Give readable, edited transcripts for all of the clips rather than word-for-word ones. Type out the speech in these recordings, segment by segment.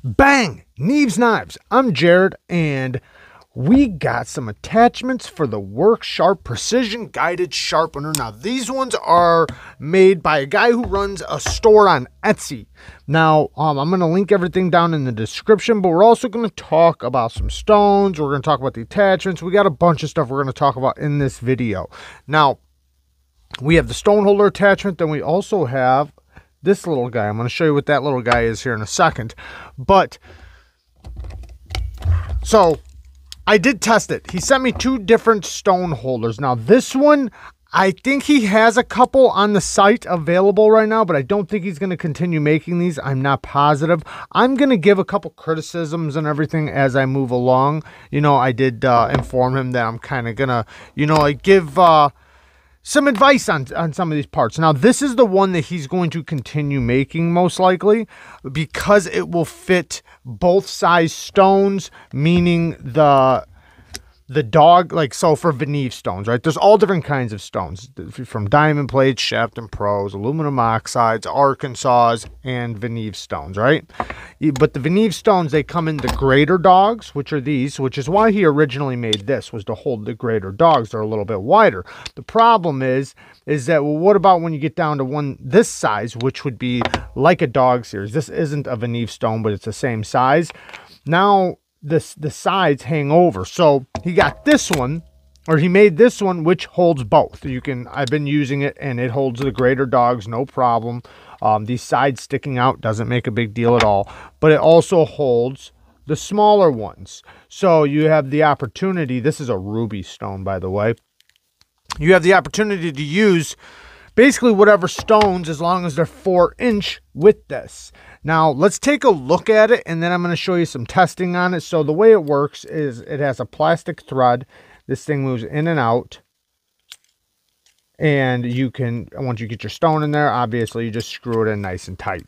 Bang! Neeves Knives. I'm Jared, and we got some attachments for the Work Sharp Precision Guided Sharpener. Now, these ones are made by a guy who runs a store on Etsy. Now, I'm going to link everything down in the description, but we're also going to talk about some stones. We're going to talk about the attachments. We got a bunch of stuff we're going to talk about in this video. Now, we have the stone holder attachment, then we also have this little guy. I'm going to show you what that little guy is here in a second. But, so, I did test it. He sent me two different stone holders. Now, this one, I think he has a couple on the site available right now, but I don't think he's going to continue making these. I'm not positive. I'm going to give a couple criticisms and everything as I move along. You know, I did inform him that I'm kind of going to, you know, like give some advice on some of these parts. Now, this is the one that he's going to continue making most likely because it will fit both size stones, meaning the dog, like, so for veneeve stones, right? There's all different kinds of stones, from diamond plates, Shafton Pros, aluminum oxides, Arkansas, and veneeve stones, right? But the veneeve stones, they come in the greater dogs, which are these, which is why he originally made this, was to hold the greater dogs. They're a little bit wider. The problem is that, well, what about when you get down to one this size, which would be like a dog series? This isn't a veneeve stone, but it's the same size. Now, the sides hang over. So he got this one, or he made this one, which holds both. I've been using it and it holds the greater dogs, no problem. These sides sticking out doesn't make a big deal at all, but it also holds the smaller ones. So you have the opportunity, this is a ruby stone, by the way. You have the opportunity to use basically whatever stones, as long as they're 4-inch with this. Now, let's take a look at it, and then I'm going to show you some testing on it. So the way it works is it has a plastic thread. This thing moves in and out. And you can, once you get your stone in there, obviously you just screw it in nice and tight.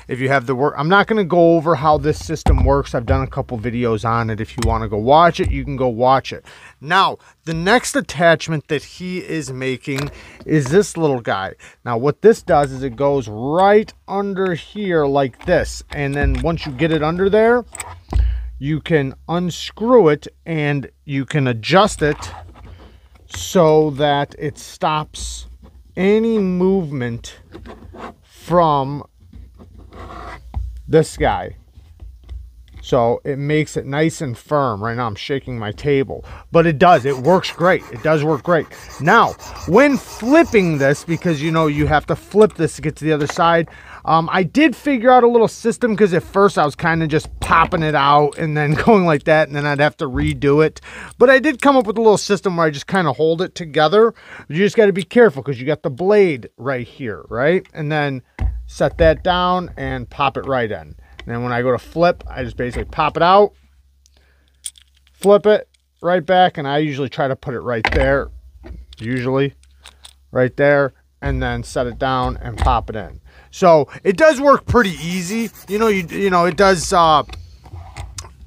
If you have the work, I'm not going to go over how this system works. I've done a couple videos on it. If you want to go watch it, you can go watch it. Now, the next attachment that he is making is this little guy. Now, what this does is it goes right under here like this. And then once you get it under there, you can unscrew it and you can adjust it so that it stops any movement from this guy. So it makes it nice and firm. Right now I'm shaking my table, but it works great. It does work great. Now, when flipping this, because you know you have to flip this to get to the other side, I did figure out a little system, because at first I was kind of just popping it out and then going like that, and then I'd have to redo it. But I did come up with a little system where I just kind of hold it together. You just got to be careful, because you got the blade right here, right? And then set that down and pop it right in. And then when I go to flip, I just basically pop it out, flip it right back, and I usually try to put it right there, usually right there, and then set it down and pop it in. So it does work pretty easy. You know, it does,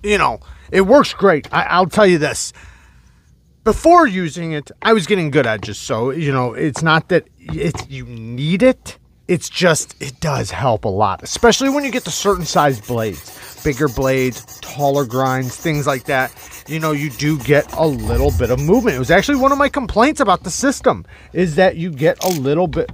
you know, it works great. I'll tell you this. Before using it, I was getting good at it, just so, you know, it's not that you need it. It's just, it does help a lot, especially when you get to certain size blades, bigger blades, taller grinds, things like that. You know, you do get a little bit of movement. It was actually one of my complaints about the system, is that you get a little bit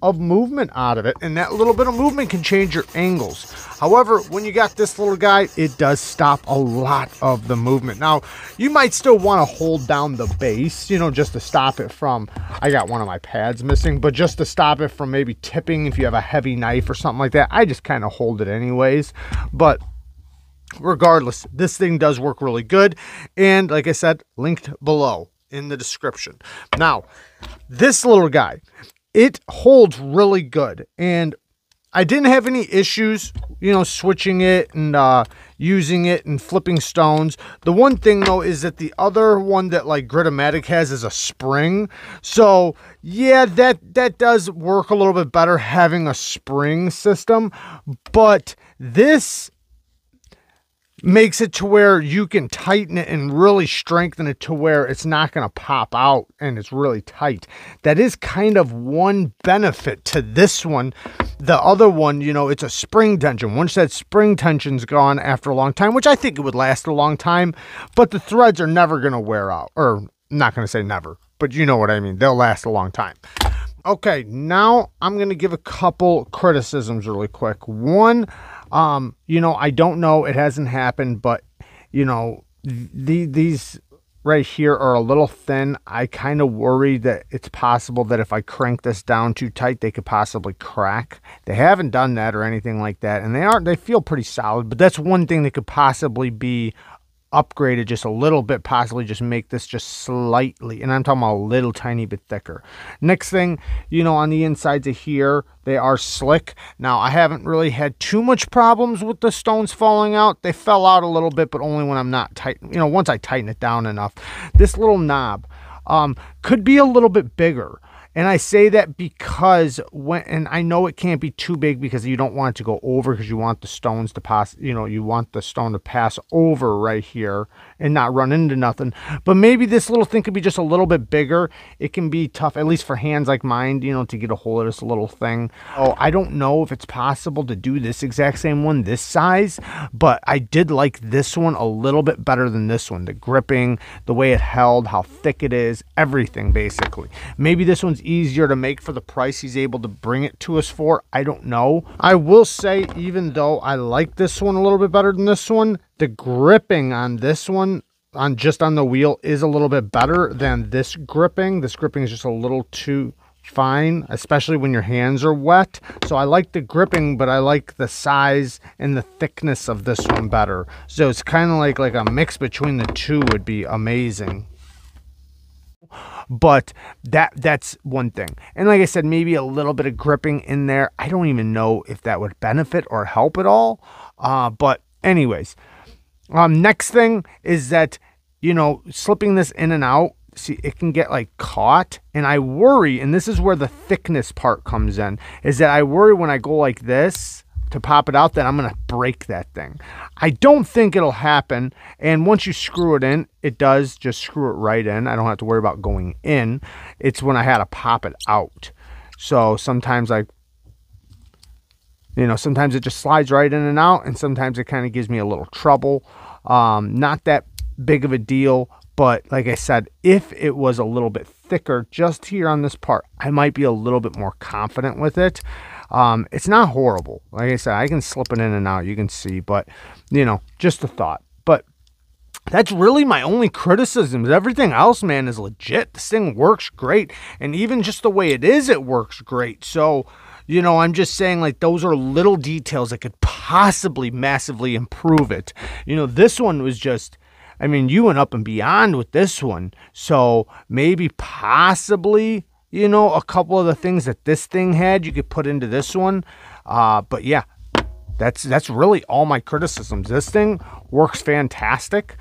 of movement out of it, and that little bit of movement can change your angles. However, when you got this little guy, it does stop a lot of the movement. Now, you might still want to hold down the base, you know, just to stop it from, I got one of my pads missing, but just to stop it from maybe tipping if you have a heavy knife or something like that. I just kind of hold it anyways. But regardless, this thing does work really good, and like I said, linked below in the description. Now, this little guy, it holds really good, and I didn't have any issues, you know, switching it and using it and flipping stones. The one thing, though, is that the other one that, like, Gritomatic has is a spring. So, yeah, that does work a little bit better having a spring system. But this makes it to where you can tighten it and really strengthen it to where it's not going to pop out and it's really tight. That is kind of one benefit to this one. The other one, you know, it's a spring tension. Once that spring tension's gone after a long time, which I think it would last a long time, but the threads are never going to wear out. Or I'm not going to say never, but you know what I mean. They'll last a long time. Okay, now I'm going to give a couple criticisms really quick. One, you know, I don't know, it hasn't happened, but you know, these right here are a little thin. I kind of worry that it's possible that if I crank this down too tight, they could possibly crack. They haven't done that or anything like that, and they feel pretty solid, but that's one thing that could possibly be upgraded just a little bit, possibly just make this just slightly, and I'm talking about a little tiny bit thicker. Next thing, you know, on the insides of here, they are slick. Now, I haven't really had too much problems with the stones falling out. They fell out a little bit, but only when I'm not tight, you know, once I tighten it down enough. This little knob could be a little bit bigger. And I say that because and I know it can't be too big because you don't want it to go over, because you want the stones to pass, you know, you want the stone to pass over right here and not run into nothing. But maybe this little thing could be just a little bit bigger. It can be tough, at least for hands like mine, you know, to get a hold of this little thing. Oh, I don't know if it's possible to do this exact same one this size, but I did like this one a little bit better than this one. The gripping, the way it held, how thick it is, everything basically. Maybe this one's easier to make for the price he's able to bring it to us for. I don't know. I will say, even though I like this one a little bit better than this one, the gripping on this one, on the wheel, is a little bit better than this gripping. This gripping is just a little too fine, especially when your hands are wet. So I like the gripping, but I like the size and the thickness of this one better. So it's kind of like a mix between the two would be amazing. But that's one thing. And like I said, maybe a little bit of gripping in there. I don't even know if that would benefit or help at all. But anyways, next thing is that, you know, slipping this in and out, see, it can get like caught. And I worry, and this is where the thickness part comes in, is that I worry when I go like this to pop it out that I'm going to break that thing. I don't think it'll happen. And once you screw it in, it does just screw it right in. I don't have to worry about going in. It's when I had to pop it out. So sometimes sometimes it just slides right in and out, and sometimes it kind of gives me a little trouble. Not that big of a deal, but like I said, if it was a little bit thicker just here on this part, I might be a little bit more confident with it. It's not horrible. Like I said, I can slip it in and out, you can see, but you know, just a thought. But that's really my only criticisms. Everything else, man, is legit. This thing works great. And even just the way it is, it works great. So, you know, I'm just saying, like, those are little details that could possibly massively improve it. You know, this one was just, I mean, you went up and beyond with this one. So maybe possibly, you know, a couple of the things that this thing had, you could put into this one. But yeah, that's really all my criticisms. This thing works fantastic.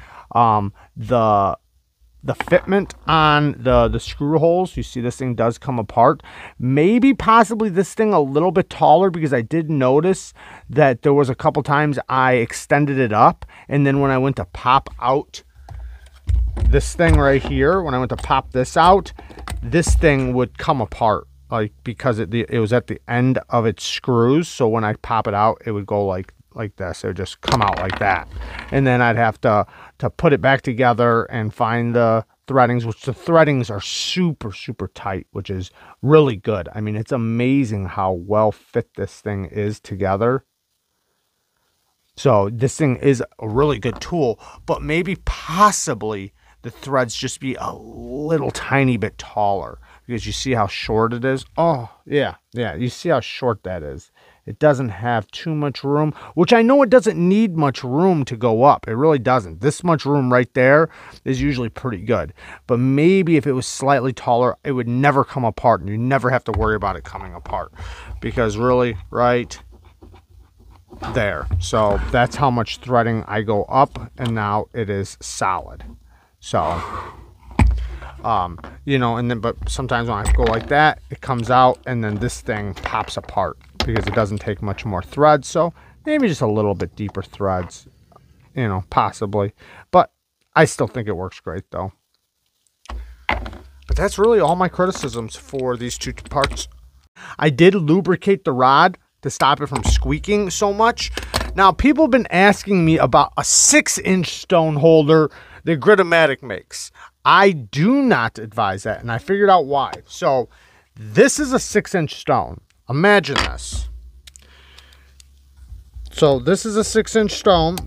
The fitment on the screw holes, you see this thing does come apart. Maybe possibly this thing a little bit taller, because I did notice that there was a couple times I extended it up, and then when I went to pop out this thing right here, when I went to pop this out, this thing would come apart, like, because it was at the end of its screws. So when I pop it out, it would go like this. It would just come out like that, and then I'd have to put it back together and find the threadings, which the threadings are super tight, which is really good. I mean, it's amazing how well fit this thing is together. So this thing is a really good tool, but maybe possibly the threads just be a little tiny bit taller, because you see how short it is. Oh yeah, you see how short that is. It doesn't have too much room, which I know it doesn't need much room to go up. It really doesn't. This much room right there is usually pretty good. But maybe if it was slightly taller, it would never come apart, and you never have to worry about it coming apart, because really right there. So that's how much threading I go up, and now it is solid. So you know, and then, but sometimes when I go like that, it comes out, and then this thing pops apart, because it doesn't take much more thread. So maybe just a little bit deeper threads you know, possibly. But I still think it works great, though. But that's really all my criticisms for these two parts. I did lubricate the rod to stop it from squeaking so much. Now, people have been asking me about a 6-inch stone holder that Gritomatic makes. I do not advise that, and I figured out why. So, this is a 6-inch stone. Imagine this. So, this is a 6-inch stone,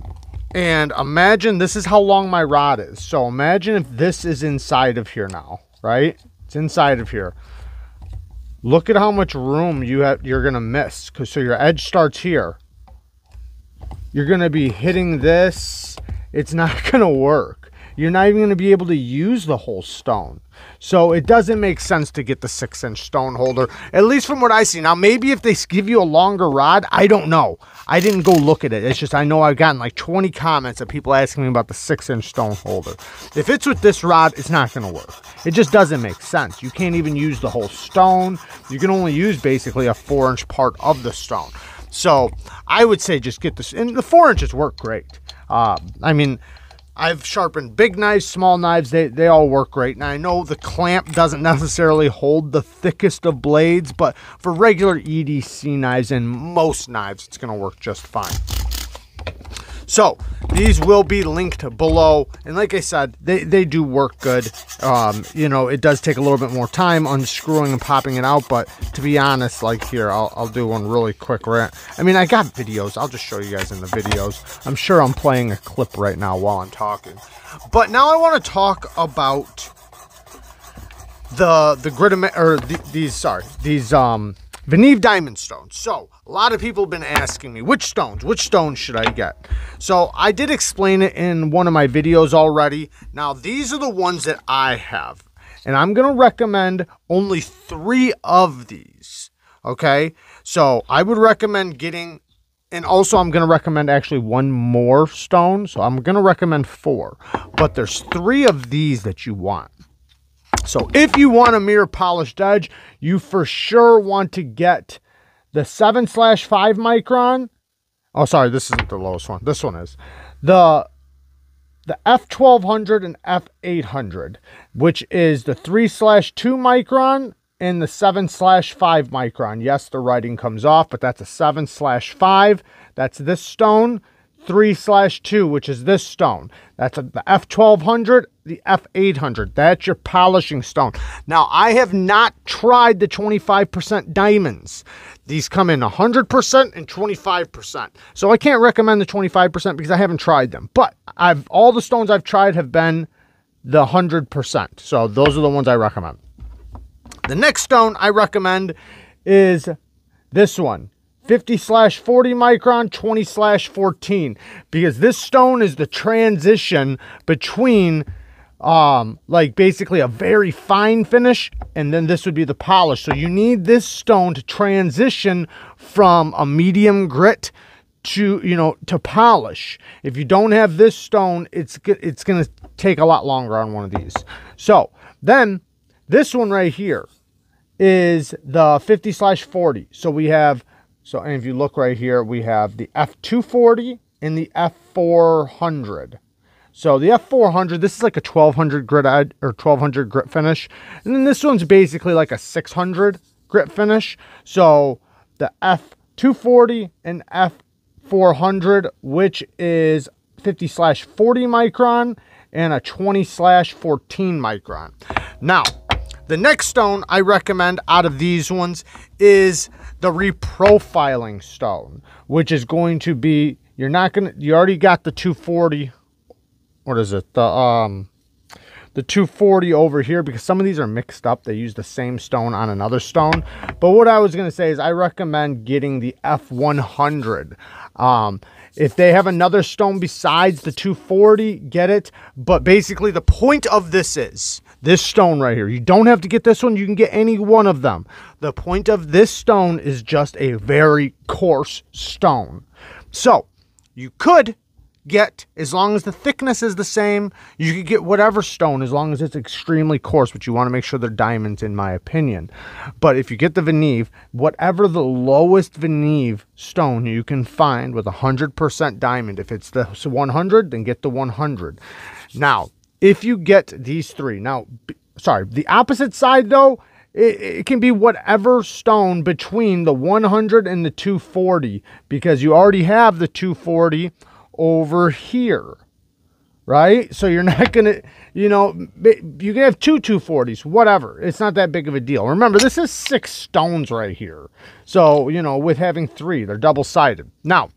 and imagine this is how long my rod is. So, imagine if this is inside of here now, right? It's inside of here. Look at how much room you're going to miss. So your edge starts here. You're going to be hitting this. It's not going to work. You're not even going to be able to use the whole stone. So it doesn't make sense to get the 6-inch stone holder, at least from what I see. Now, maybe if they give you a longer rod, I don't know. I didn't go look at it. It's just I know I've gotten like 20 comments of people asking me about the 6-inch stone holder. If it's with this rod, it's not going to work. It just doesn't make sense. You can't even use the whole stone. You can only use basically a 4-inch part of the stone. So I would say just get this. And the 4 inches work great. I mean, I've sharpened big knives, small knives. They all work great. Now, I know the clamp doesn't necessarily hold the thickest of blades, but for regular EDC knives and most knives, it's going to work just fine. So these will be linked below. And like I said, they do work good. You know, it does take a little bit more time unscrewing and popping it out. But to be honest, like here, I'll do one really quick rant. I mean, I got videos. I'll just show you guys in the videos. I'm sure I'm playing a clip right now while I'm talking. But now I want to talk about the Gritomatic, or these veneeve diamond stones. So a lot of people have been asking me which stones should I get. So I did explain it in one of my videos already. Now these are the ones that I have, and I'm going to recommend only 3 of these. Okay, so I would recommend getting, and also I'm going to recommend actually 1 more stone. So I'm going to recommend 4, but there's 3 of these that you want. So if you want a mirror polished edge, you for sure want to get the 7/5 micron. Oh, sorry, this isn't the lowest one. This one is the F1200 and F800, which is the 3/2 micron and the 7/5 micron. Yes, the writing comes off, but that's a 7/5. That's this stone. 3/2, which is this stone. That's the F1200, the F800. That's your polishing stone. Now, I have not tried the 25% diamonds. These come in 100% and 25%. So I can't recommend the 25% because I haven't tried them. But all the stones I've tried have been the 100%. So those are the ones I recommend. The next stone I recommend is this one. 50/40 micron, 20/14, because this stone is the transition between like basically a very fine finish, and then this would be the polish. So you need this stone to transition from a medium grit to, you know, to polish. If you don't have this stone, it's going to take a lot longer on one of these. So then this one right here is the 50/40. So we have, and if you look right here, we have the F240 and the F400. So the F400, this is like a 1200 grit edge, or 1200 grit finish. And then this one's basically like a 600 grit finish. So the F240 and F400, which is 50/40 micron and a 20/14 micron. Now, the next stone I recommend out of these ones is the reprofiling stone, which is going to be, you already got the 240. What is it? The 240 over here, because some of these are mixed up. They use the same stone on another stone. But what I was going to say is I recommend getting the F100. If they have another stone besides the 240, get it. But basically the point of this is this stone right here. You don't have to get this one. You can get any one of them. The point of this stone is just a very coarse stone. So you could get, as long as the thickness is the same, you could get whatever stone as long as it's extremely coarse, but you want to make sure they're diamonds, in my opinion. But if you get the veneeve, whatever the lowest veneeve stone you can find with 100% diamond, if it's the 100, then get the 100. Now, if you get these three, now, sorry, the opposite side though, it can be whatever stone between the 100 and the 240, because you already have the 240 over here, right? So you're not going to, you know, you can have two 240s, whatever. It's not that big of a deal. Remember, this is 6 stones right here. So, you know, with having 3, they're double-sided. Now,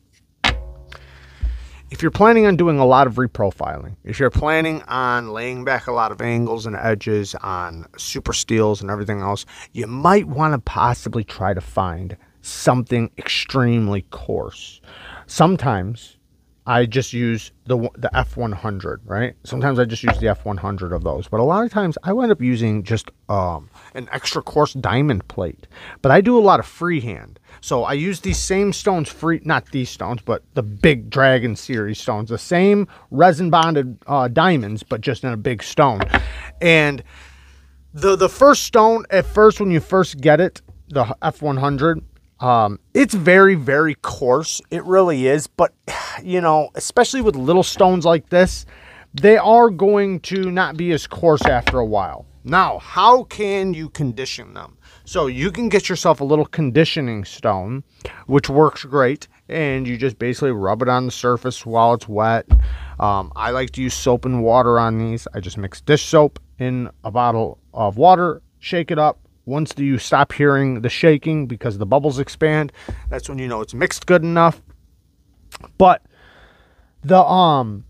if you're planning on doing a lot of reprofiling, if you're planning on laying back a lot of angles and edges on super steels and everything else, you might want to possibly try to find something extremely coarse. Sometimes I just use the F100, right? Sometimes I just use the F100 of those. But a lot of times I wind up using just an extra coarse diamond plate. But I do a lot of freehand. So I use these same stones, not these stones, but the big Dragon series stones. The same resin bonded diamonds, but just in a big stone. And the first stone, at first, when you first get it, the F100, it's very, very coarse. It really is. But, you know, especially with little stones like this, they are going to not be as coarse after a while. Now, how can you condition them? So you can get yourself a little conditioning stone, which works great. And you just basically rub it on the surface while it's wet. I like to use soap and water on these. I just mix dish soap in a bottle of water, shake it up. Once you stop hearing the shaking because the bubbles expand, that's when you know it's mixed good enough. But the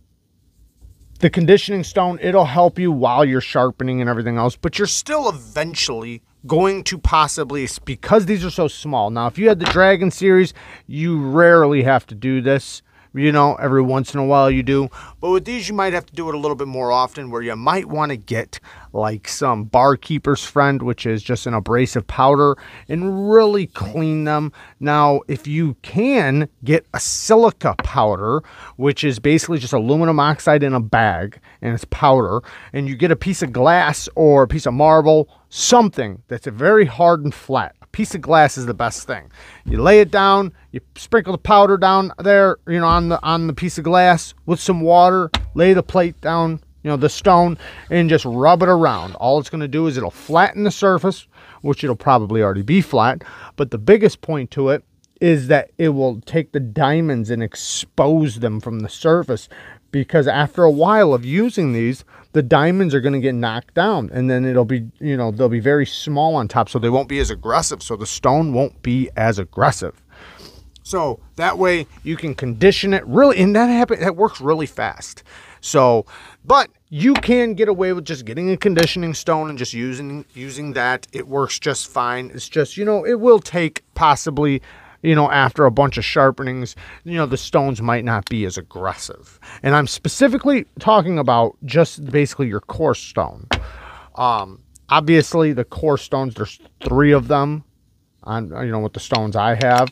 conditioning stone, it'll help you while you're sharpening and everything else, but you're still eventually going to possibly, because these are so small. Now, if you had the Dragon series, you rarely have to do this. You know, every once in a while you do. But with these, you might have to do it a little bit more often, where you might want to get like some Barkeeper's Friend, which is just an abrasive powder, and really clean them. Now, if you can get a silica powder, which is basically just aluminum oxide in a bag, and it's powder, and you get a piece of glass or a piece of marble, something that's very hard and flat. Piece of glass is the best thing. You lay it down, you sprinkle the powder down there, you know, on the piece of glass with some water, lay the plate down, you know, the stone, and just rub it around. All it's going to do is it'll flatten the surface, which it'll probably already be flat, but the biggest point to it is that it will take the diamonds and expose them from the surface, because after a while of using these, the diamonds are going to get knocked down, and then it'll be, you know, they'll be very small on top, so they won't be as aggressive, so the stone won't be as aggressive. So that way you can condition it really, and that works really fast. So, but you can get away with just getting a conditioning stone and just using that. It works just fine. It's just, you know, it will take possibly, you know, after a bunch of sharpenings, you know, the stones might not be as aggressive. And I'm specifically talking about just basically your coarse stone. Obviously, the coarse stones, there's 3 of them on, you know, with the stones I have.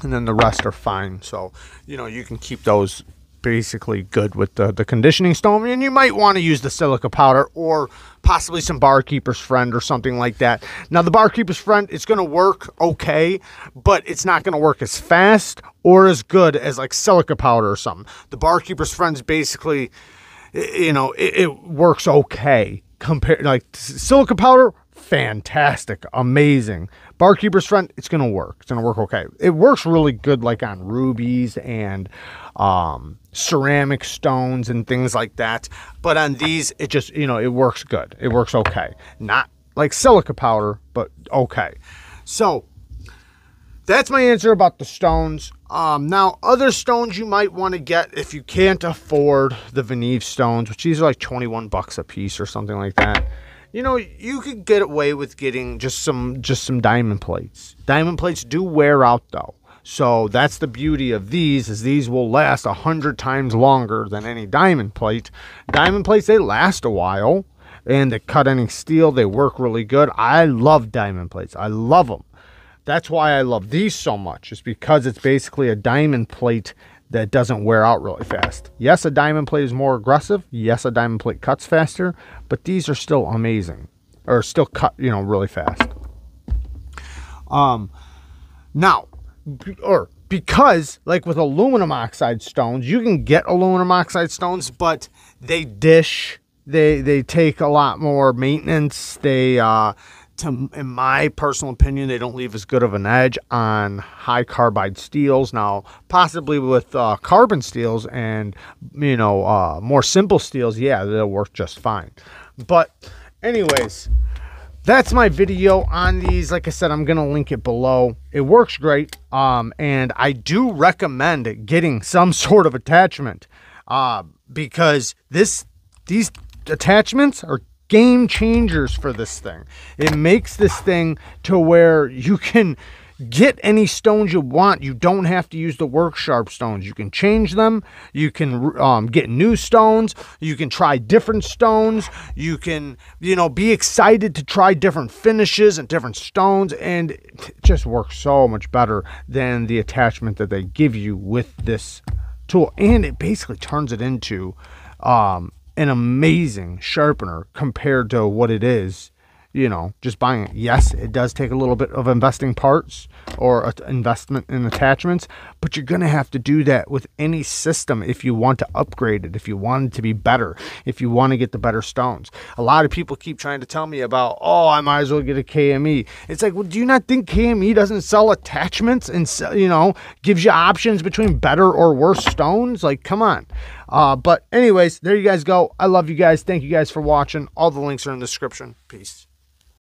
And then the rest are fine. So, you know, you can keep those basically good with the conditioning stone, and you might want to use the silica powder or possibly some Barkeeper's Friend or something like that. Now, the Barkeeper's Friend, it's going to work okay, but it's not going to work as fast or as good as like silica powder or something. The Barkeeper's Friend's basically, you know, it works okay compared, like silica powder, fantastic, amazing. Barkeeper's Friend, it's going to work. It's going to work okay. It works really good like on rubies and ceramic stones and things like that. But on these, it just, you know, it works good. It works okay. Not like silica powder, but okay. So that's my answer about the stones. Now, other stones you might want to get if you can't afford the veneeve stones, which these are like 21 bucks a piece or something like that. You know, you could get away with getting just some diamond plates. Diamond plates do wear out though. So that's the beauty of these, is these will last 100 times longer than any diamond plate. Diamond plates, they last a while, and they cut any steel. They work really good. I love diamond plates. I love them. That's why I love these so much, is because it's basically a diamond plate that doesn't wear out really fast. Yes, a diamond plate is more aggressive. Yes, a diamond plate cuts faster, but these are still amazing, or still cut, you know, really fast. Now, or because like with aluminum oxide stones, you can get aluminum oxide stones, but they dish. They take a lot more maintenance. They in my personal opinion, they don't leave as good of an edge on high carbide steels. Now, possibly with carbon steels and, you know, more simple steels, yeah, they'll work just fine. But anyways, that's my video on these. Like I said, I'm going to link it below. It works great. And I do recommend getting some sort of attachment because these attachments are game changers for this thing. It makes this thing to where you can get any stones you want. You don't have to use the work sharp stones. You can change them. You can get new stones. You can try different stones. You can, you know, be excited to try different finishes and different stones, and it just works so much better than the attachment that they give you with this tool. And it basically turns it into an amazing sharpener compared to what it is, you know, just buying it. Yes, it does take a little bit of investing parts or investment in attachments, but you're going to have to do that with any system if you want to upgrade it, if you want it to be better, if you want to get the better stones. A lot of people keep trying to tell me about, oh, I might as well get a KME. It's like, well, do you not think KME doesn't sell attachments and, you know, gives you options between better or worse stones? Like, come on. But anyways, there you guys go. I love you guys. Thank you guys for watching. All the links are in the description. Peace.